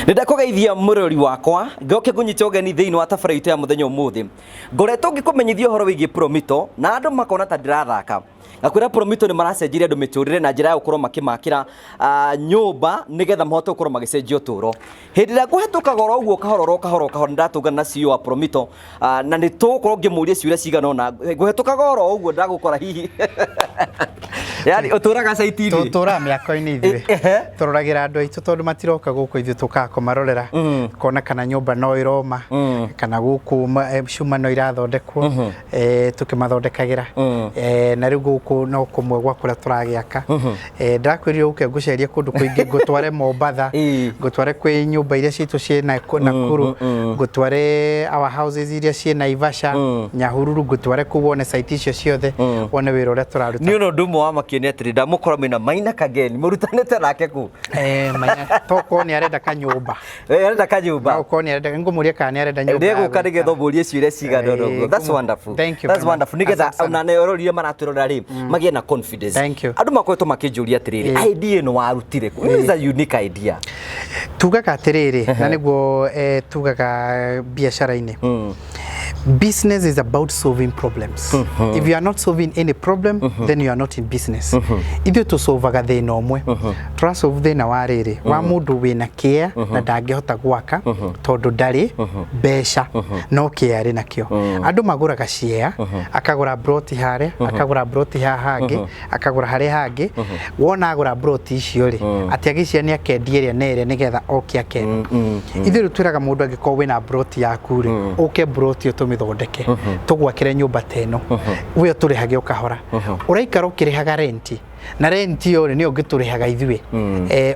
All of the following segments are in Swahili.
Nindakugeithia murori wakwa ngoke kunyita ugeni thiini wa tabarĩra ya muthenya umuthi ngoretwo ngikumenyithia horo wigie Promito na andu makona ta ndirathaka ngakwira Promito ni maracenjirie andu miturire na njira ya gukorwo makimakira nyumba nigetha mahote gukorwo magicenjia uturo hindi ria nguhetukaga oro uguo kahoro ndatungana na CEO wa Promito na ni tugukorwo ngimuria ciuria cigana ona nguhetukaga oro uguo ndagukora hihi yani uturaga saitini tutura miako-ini ithuĩ turoragira andu aitu tondu matiroka guku ithuĩ tukaga kumarorera kona kana nyumba no iroma kana guku cuma no irathondekwo tukimathondekagira na riu guku no kumwe gwa kuria turagiaka ndakwirire uke ngucerie kundu kuingi ngutware Mombatha ngutware kwi nyumba iria citu ciena Nakuru ngutware our houses iria ciena Naivasha Nyahururu ngutware ku wone site icio ciothe wone wira uria turaruta ni no ndumo wa makini atiri ndamukora mina Maina Kageni murutanite nake ku Maina toko ni arenda kanyumba arenda kanyumba toko ni arenda ngumuria kana ni arenda nyumba ndego kadige thoburie ciuria cigana ndogo that's wonderful that's wonderful nigetha ona ne ororire maraturora ri magie na confidence andu makoretwo makijuria atiriri idea no warutire ku is a unique idea tugaga atiriri na niguo tugaga biashara-ini business is about solving problems. If you are not solving any problem, then you are not in business. Ithuĩ tũsolvaga thĩna ũmwe tũrasolve thĩna wa rĩrĩ wa mũndũ wĩna kĩa na ndangĩhota gwaka tondũ ndarĩ mbeca no kĩa arĩ nakĩo. Andũ magũraga share akagũra broti harĩa akagũra broti haha hangĩ akagũra harĩa hangĩ wona agũra broti icio rĩ atĩ agĩcia nĩ akendia ĩrĩa na ĩrĩa nĩgetha oke akenda. Ithuĩ twĩraga mũndũ angĩkorwo wĩna broti yaku rĩ ũke broti mithondeke tugwakire nyumba teno we turihagia ukahora uraikara ukirihaga renti na renti yo ni ungiturihaga ithuĩ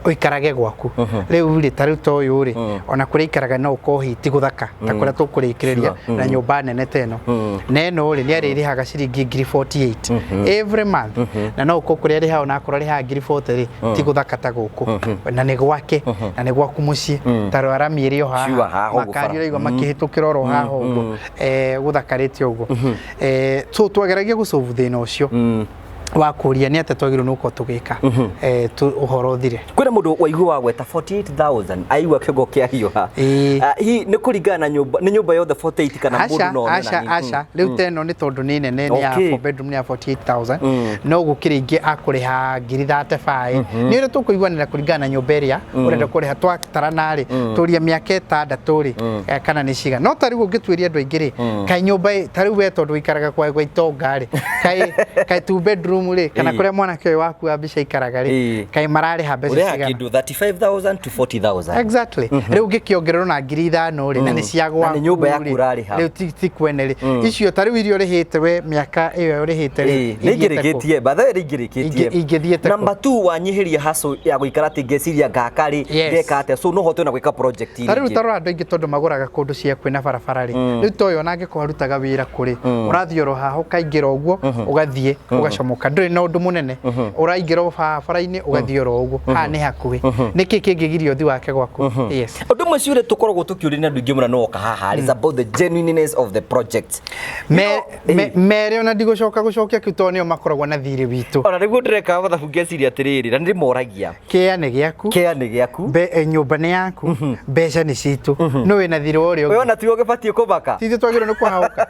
uikarage gwaku riu ri tariu toyu ri ona kurikaraga no ukohiti guthaka ta kuria tukurikireria na nyumba nene teno neno ri ni aririhaga ciringi 48 every month na no ukukuria riha ona akora riha 40 ri ti guthaka ta guku na ni gwake na ni gwaku mucii taro aramirio haha makari iraigwa makihitukira oro haha uguo guthakarite uguo so twageragia gusolve thina ucio wakuria ni ate twagirwo nuko tugika uhoro thire kwina mundu waigua gweta 48000 aigua kigo kia hiyo hi ni kuringana na nyumba ni nyumba yothe 48 kana mundu no asha riu teno ni tondu ni nene ni ya 4 bedroom ni ya 48000 no gukiringi akuriha 35 ni ri tukuiguanira kuringana na nyumba iria urenda kuriha twatarana ri turia miaka 6 ri kana ni ciga no tari ungitwiria andu aingi ri kai nyumba tari we tondu ikaraga kwa itonga ri kai 2 bedroom kana kuria mwana kio waku abisha ikaraga ri kai marari habe cigana kindu 35000 to 40000 exactly riu ngikiongerero na 5000 ri na ni ciagwa na nyumba yaku rari ha riu ti kwene ri icio tari irio rihite we miaka iyo rihite ri ningirikitie bathe ringirikitie ingithiete number 2 wanyihiria haso ya guikara tingeciria ngakari ngekate so no hote na gwika project iri tari taro andu ingi tondu maguraga kundu cia kwina barabara ri riu toyo nange kuharutaga wira kuri urathioro haho kaingira uguo ugathie ugacomoka nduri na undu munene uraingira bara-ini ugathioro uguo ha ni hakuhi niki kingigiria uthi wake gwaku yes undu mwe tukoragwo tukiuria na andu ingi muna no kahaha is about the genuineness of the project mere ona ndigucokia kitone makoragwo na thiri witu ona niguo ndireka bathabu ngeciria atiriri na ndimoragia kia ni giaku nyumba ni yaku mbeca ni citu no wina thiri urio we ona tiwo gibatie kubaka tithio twagirwo ni kuhauka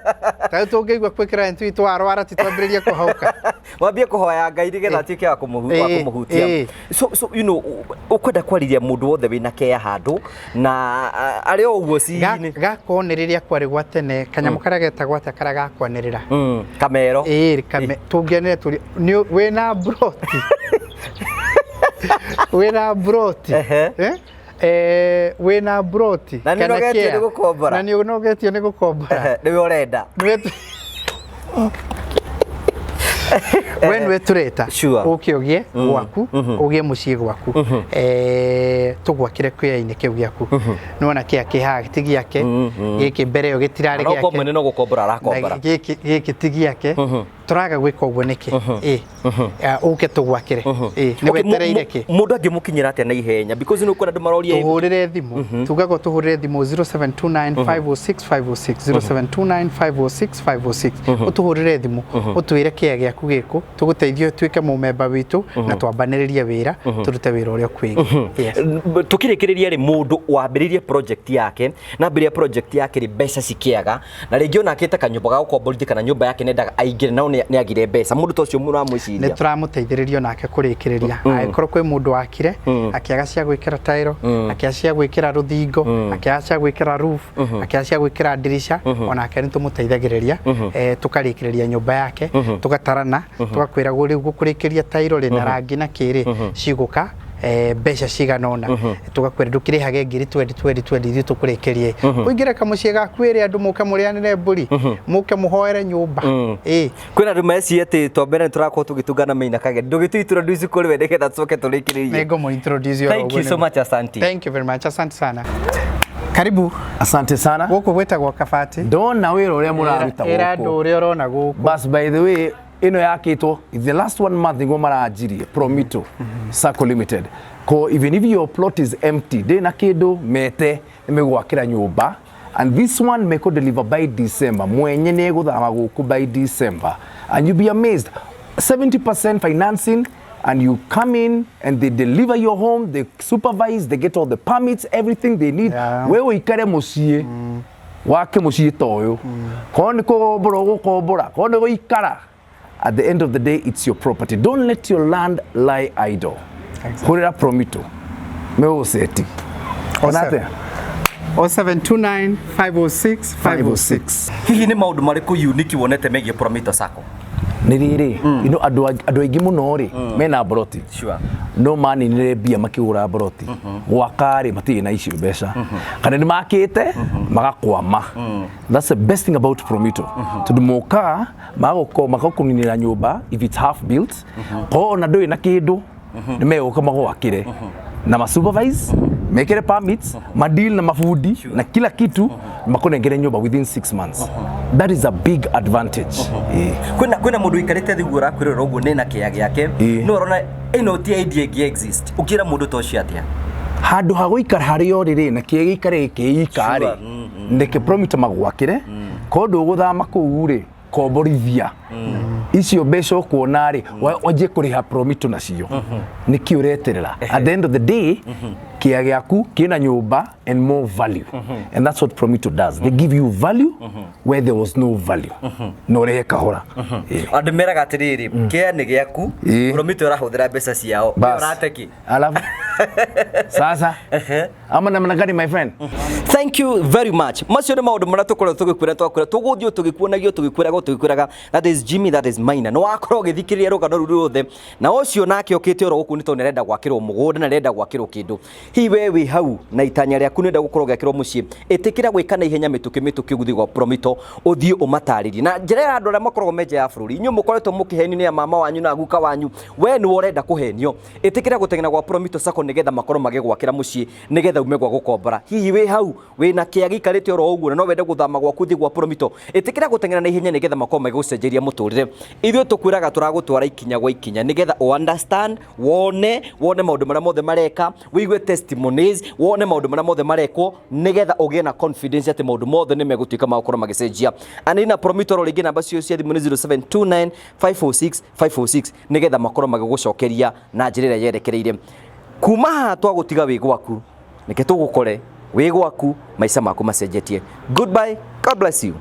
tayari tungigwa kwikira ntu itwarwara titwambiriria kuhauka wambie kuhoya Ngai nigetha atuike wa kumuhutia so you know ukwenda kwariria mundu wothe wina kea handu na ari o uguo cini gakoniriria kwari gwa tene kanyamu karia getagwo ate karia gakwanirira kamero tungenere turi wina broti wina broti wina broti kana nogetio ni gukombora na ni nogetio ni gukombora ni urenda when we tureta uke ogie gwaku ogie mucie gwaku tugwakire kwia-ini kiu giaku nona kia kiha tigiake giki mbere yo gitirari giake no gukombora arakombora giki tigiake turaga gwika uguo niki uke tugwakire ni wetereire ki mundu angimukinyira atia na ihenya because no kuna andu maroria tuhurire thimu tugago tuhurire thimu 0729506506 utuhurire thimu utwire kia giaku giku tuguteithio twike mumemba witu na twambaniririe wira turute wira uria kwigi tukirikiriria ri mundu wambiririe project yake na mbiria project yake ri mbeca cikiaga na ringi ona akite kanyumba ga gukomborithia kana nyumba yake nendaga aingire nao ni agire mbeca mundu tocio muramwiciria ni turamuteithiririo nake kurikiriria aikorwo kwi mundu wakire akiaga cia gwikira tairo akiaga cia gwikira ruthingo akiaga cia gwikira roof akiaga cia gwikira dirisha ona ake ni tumuteithagiriria tukarikiriria nyumba yake tugatarana tugakwira guri gukurikiria tairo rina rangi na kiri ciguka mbeca ciganona tugakwira ndukirihage ngiri 20 tukurikirie uingire kamucie gakwire andu muke murianire mburi muke muhoere nyumba kwina andu meci ati tombere turakorwo tugitungana meina kage ndugitu introduce kuri we ndeketha tucoke turikiririe nego mu introduce thank you so much asante thank you very much asante sana karibu asante sana guku gwetagwo kabati ndona wira uria muraruta guku era ndu uria urona guku bas by the way ino yakitwo the last one month ngo marajirie Promito Sacco Limited ko even if your plot is empty de na kindu mete nimegwakira nyumba and this one meko deliver by December mwenye ne guthama guku by December and you be amazed 70% financing and you come in and they deliver your home, they supervise, they get all the permits, everything they need. Wewe ikare mucie wake mucie toyo kone ko boro ko bora kone go ikara. At the end of the day, it's your property. Don't let your land lie idle. Hurira Promito. Meo seti. Onate. 0729506506. Hihi ni maundu mariku unique wonete megie Promito Sacco? Ni riri andu aingi muno ri mena broti sure no mani ni bia makigura broti gwakari matiri na icio mbeca kana ni makite magakwama that's the best thing about Promito tudumuka magakuninira nyumba if it's half built ko na ndoi na kindu ni meguka magwakire na ma supervise mekere permits madeal na mafundi na kila kitu makonengere nyumba within 6 months that is a big advantage kwina mundu ikarite thigura kwirira uguo nina kiage yake no rona ino ti idea gi exist ukira mundu tocio atia handu ha guikara hario riri na kiege ikare kiikari ndeke Promito magwakire kondu guthama kuu ri komborithia icio mbeca kuona ri waje kuriha Promito nacio niki ureterera at the end of the day kia giaku kina nyumba and more value and that's what Promito does. They give you value where there was no value no rehe kahora andu meraga atiriri kia ni giaku Promito rahuthira mbeca ciao urateki alafu sasa ama namna gani my friend thank you very much macio ni maundu mara tukorwo tugikwira tuguthio tugikuonagio tugikwiraga that is Jimmy that is mine no akorwo githikiriria rugano ruru rothe na ucio nake okite oro guku nito nerenda gwakirwo mugunda na nerenda gwakirwo kindu hi wewe hau na itanya riaku nenda gukorwo gwakirwo mucie itikira gwika na ihenya mituki guthi gwa Promito uthie umatariri na njira andu aria makorwo meje ya bururi inyu mukoretwo mukihenio ni mama wanyu na guka wanyu we ni urenda kuhenio itikira gutengena gwa Promito Sacco nigetha makorwo magigwakira mucie nigetha ume gwa gukombora hihi we hau we na kiagi karite oro uguo no wende guthama gwaku thi gwa Promito itikira gutengena na ihenya nigetha makorwo magigucenjeria muturire ithuĩ tukwiraga turagutwara ikinya gwa ikinya nigetha o understand wone maundu maria mothe mareka wigue testimonies wone maundu maria mothe marekwo nigetha ugie na confidence ati maundu mothe ni megutuika magukorwo magicenjia anina Promito ro ringi namba cio cia thimu ni 0729506506 nigetha makorwo magigucokeria na njira ĩrĩa yerekereire kuma haha twagutiga wi gwaku nike tugukore wi gwaku maica maku macenjetie goodbye god bless you